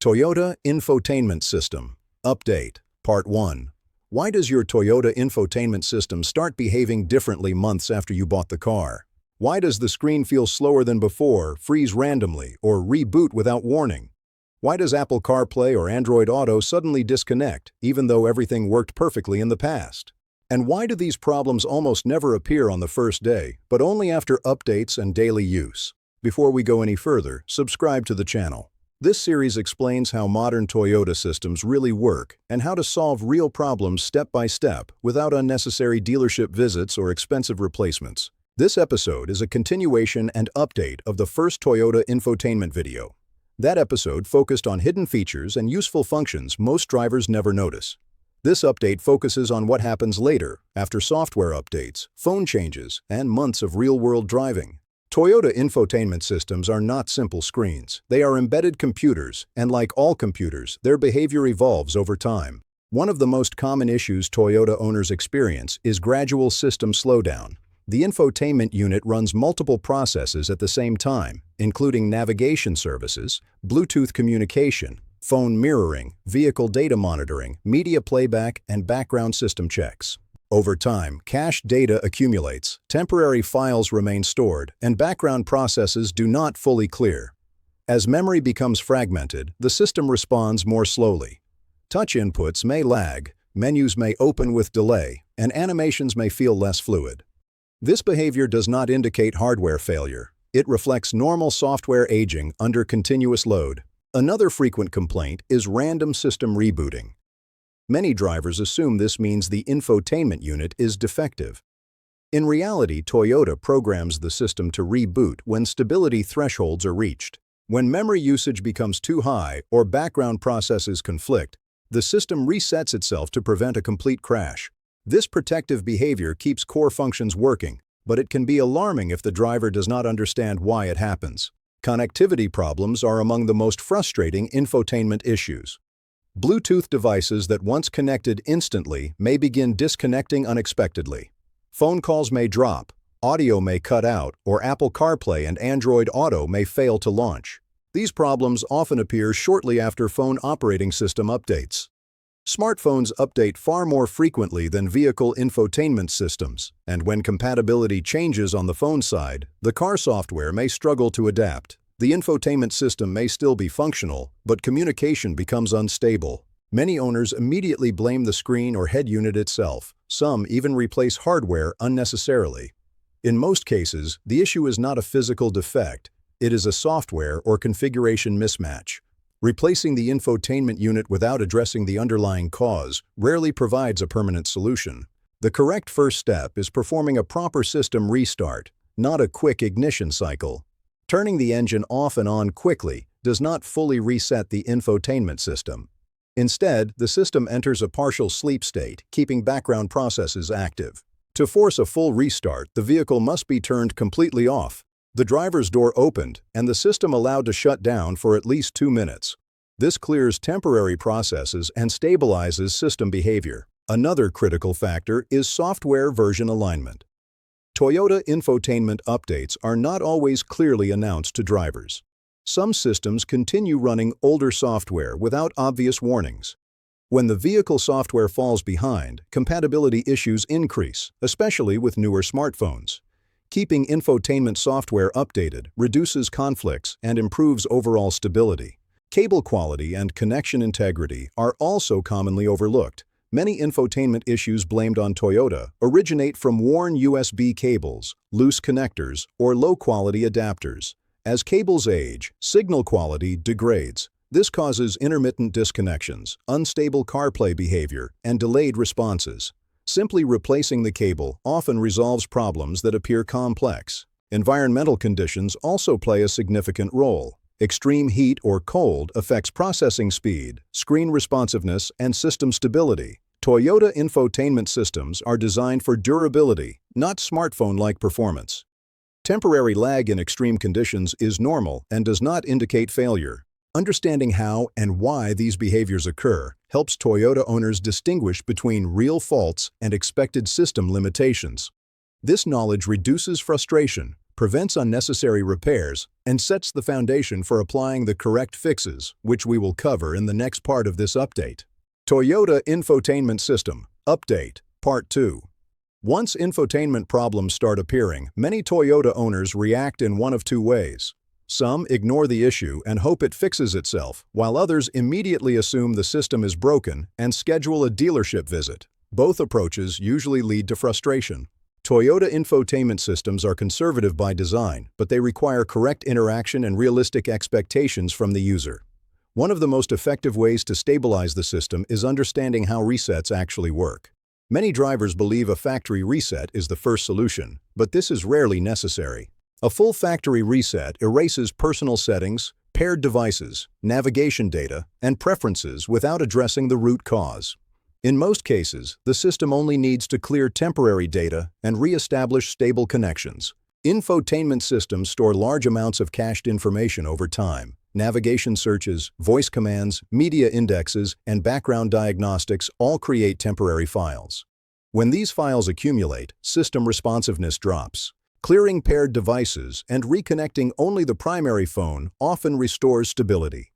Toyota Infotainment System Update Part 1. Why does your Toyota infotainment system start behaving differently months after you bought the car? Why does the screen feel slower than before, freeze randomly, or reboot without warning? Why does Apple CarPlay or Android Auto suddenly disconnect, even though everything worked perfectly in the past? And why do these problems almost never appear on the first day, but only after updates and daily use? Before we go any further, subscribe to the channel. This series explains how modern Toyota systems really work and how to solve real problems step by step without unnecessary dealership visits or expensive replacements. This episode is a continuation and update of the first Toyota infotainment video. That episode focused on hidden features and useful functions most drivers never notice. This update focuses on what happens later, after software updates, phone changes, and months of real-world driving. Toyota infotainment systems are not simple screens. They are embedded computers, and like all computers, their behavior evolves over time. One of the most common issues Toyota owners experience is gradual system slowdown. The infotainment unit runs multiple processes at the same time, including navigation services, Bluetooth communication, phone mirroring, vehicle data monitoring, media playback, and background system checks. Over time, cached data accumulates, temporary files remain stored, and background processes do not fully clear. As memory becomes fragmented, the system responds more slowly. Touch inputs may lag, menus may open with delay, and animations may feel less fluid. This behavior does not indicate hardware failure. It reflects normal software aging under continuous load. Another frequent complaint is random system rebooting. Many drivers assume this means the infotainment unit is defective. In reality, Toyota programs the system to reboot when stability thresholds are reached. When memory usage becomes too high or background processes conflict, the system resets itself to prevent a complete crash. This protective behavior keeps core functions working, but it can be alarming if the driver does not understand why it happens. Connectivity problems are among the most frustrating infotainment issues. Bluetooth devices that once connected instantly may begin disconnecting unexpectedly. Phone calls may drop, audio may cut out, or Apple CarPlay and Android Auto may fail to launch. These problems often appear shortly after phone operating system updates. Smartphones update far more frequently than vehicle infotainment systems, and when compatibility changes on the phone side, the car software may struggle to adapt. The infotainment system may still be functional, but communication becomes unstable. Many owners immediately blame the screen or head unit itself. Some even replace hardware unnecessarily. In most cases, the issue is not a physical defect. It is a software or configuration mismatch. Replacing the infotainment unit without addressing the underlying cause rarely provides a permanent solution. The correct first step is performing a proper system restart, not a quick ignition cycle. Turning the engine off and on quickly does not fully reset the infotainment system. Instead, the system enters a partial sleep state, keeping background processes active. To force a full restart, the vehicle must be turned completely off, the driver's door opened, and the system allowed to shut down for at least 2 minutes. This clears temporary processes and stabilizes system behavior. Another critical factor is software version alignment. Toyota infotainment updates are not always clearly announced to drivers. Some systems continue running older software without obvious warnings. When the vehicle software falls behind, compatibility issues increase, especially with newer smartphones. Keeping infotainment software updated reduces conflicts and improves overall stability. Cable quality and connection integrity are also commonly overlooked. Many infotainment issues blamed on Toyota originate from worn USB cables, loose connectors, or low-quality adapters. As cables age, signal quality degrades. This causes intermittent disconnections, unstable CarPlay behavior, and delayed responses. Simply replacing the cable often resolves problems that appear complex. Environmental conditions also play a significant role. Extreme heat or cold affects processing speed, screen responsiveness, and system stability. Toyota infotainment systems are designed for durability, not smartphone-like performance. Temporary lag in extreme conditions is normal and does not indicate failure. Understanding how and why these behaviors occur helps Toyota owners distinguish between real faults and expected system limitations. This knowledge reduces frustration, prevents unnecessary repairs, and sets the foundation for applying the correct fixes, which we will cover in the next part of this update. Toyota Infotainment System Update Part 2. Once infotainment problems start appearing, many Toyota owners react in one of two ways. Some ignore the issue and hope it fixes itself, while others immediately assume the system is broken and schedule a dealership visit. Both approaches usually lead to frustration. Toyota infotainment systems are conservative by design, but they require correct interaction and realistic expectations from the user. One of the most effective ways to stabilize the system is understanding how resets actually work. Many drivers believe a factory reset is the first solution, but this is rarely necessary. A full factory reset erases personal settings, paired devices, navigation data, and preferences without addressing the root cause. In most cases, the system only needs to clear temporary data and re-establish stable connections. Infotainment systems store large amounts of cached information over time. Navigation searches, voice commands, media indexes, and background diagnostics all create temporary files. When these files accumulate, system responsiveness drops. Clearing paired devices and reconnecting only the primary phone often restores stability.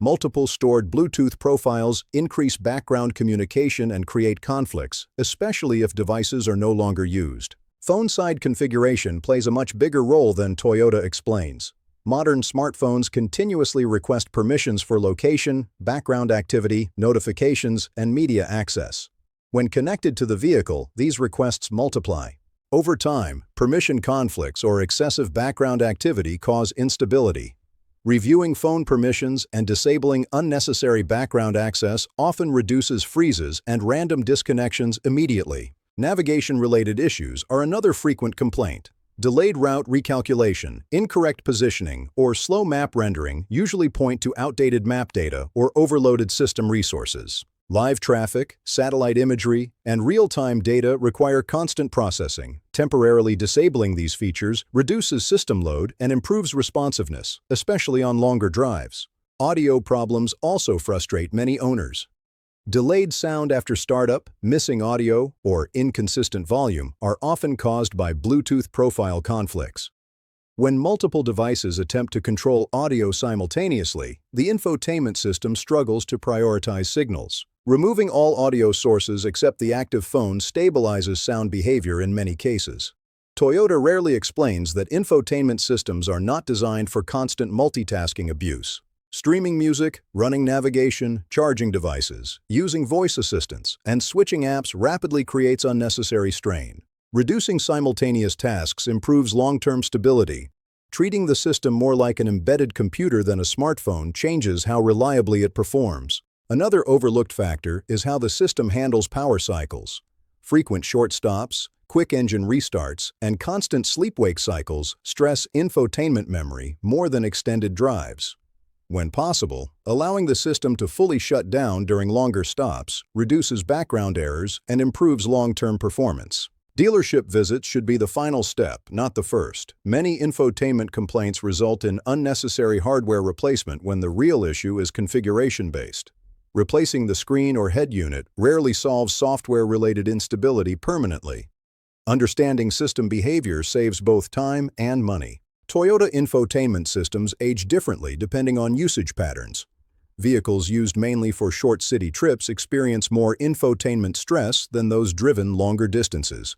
Multiple stored Bluetooth profiles increase background communication and create conflicts, especially if devices are no longer used. Phone-side configuration plays a much bigger role than Toyota explains. Modern smartphones continuously request permissions for location, background activity, notifications, and media access. When connected to the vehicle, these requests multiply. Over time, permission conflicts or excessive background activity cause instability. Reviewing phone permissions and disabling unnecessary background access often reduces freezes and random disconnections immediately. Navigation-related issues are another frequent complaint. Delayed route recalculation, incorrect positioning, or slow map rendering usually point to outdated map data or overloaded system resources. Live traffic, satellite imagery, and real-time data require constant processing. Temporarily disabling these features reduces system load and improves responsiveness, especially on longer drives. Audio problems also frustrate many owners. Delayed sound after startup, missing audio, or inconsistent volume are often caused by Bluetooth profile conflicts. When multiple devices attempt to control audio simultaneously, the infotainment system struggles to prioritize signals. Removing all audio sources except the active phone stabilizes sound behavior in many cases. Toyota rarely explains that infotainment systems are not designed for constant multitasking abuse. Streaming music, running navigation, charging devices, using voice assistants, and switching apps rapidly creates unnecessary strain. Reducing simultaneous tasks improves long-term stability. Treating the system more like an embedded computer than a smartphone changes how reliably it performs. Another overlooked factor is how the system handles power cycles. Frequent short stops, quick engine restarts, and constant sleep-wake cycles stress infotainment memory more than extended drives. When possible, allowing the system to fully shut down during longer stops reduces background errors and improves long-term performance. Dealership visits should be the final step, not the first. Many infotainment complaints result in unnecessary hardware replacement when the real issue is configuration-based. Replacing the screen or head unit rarely solves software-related instability permanently. Understanding system behavior saves both time and money. Toyota infotainment systems age differently depending on usage patterns. Vehicles used mainly for short city trips experience more infotainment stress than those driven longer distances.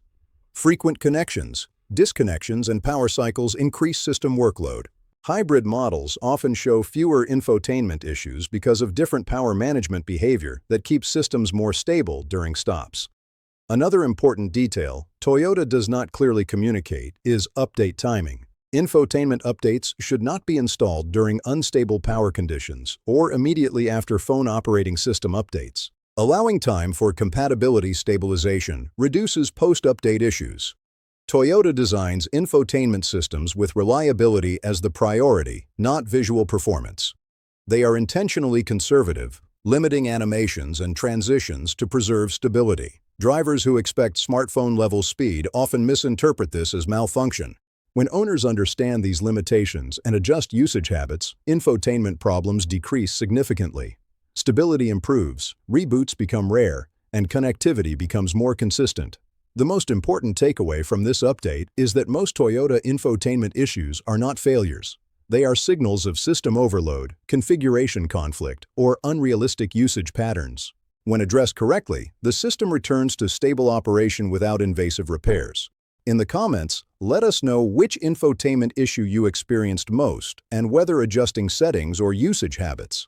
Frequent connections, disconnections, and power cycles increase system workload. Hybrid models often show fewer infotainment issues because of different power management behavior that keeps systems more stable during stops. Another important detail Toyota does not clearly communicate is update timing. Infotainment updates should not be installed during unstable power conditions or immediately after phone operating system updates. Allowing time for compatibility stabilization reduces post-update issues. Toyota designs infotainment systems with reliability as the priority, not visual performance. They are intentionally conservative, limiting animations and transitions to preserve stability. Drivers who expect smartphone-level speed often misinterpret this as malfunction. When owners understand these limitations and adjust usage habits, infotainment problems decrease significantly. Stability improves, reboots become rare, and connectivity becomes more consistent. The most important takeaway from this update is that most Toyota infotainment issues are not failures. They are signals of system overload, configuration conflict, or unrealistic usage patterns. When addressed correctly, the system returns to stable operation without invasive repairs. In the comments, let us know which infotainment issue you experienced most and whether adjusting settings or usage habits.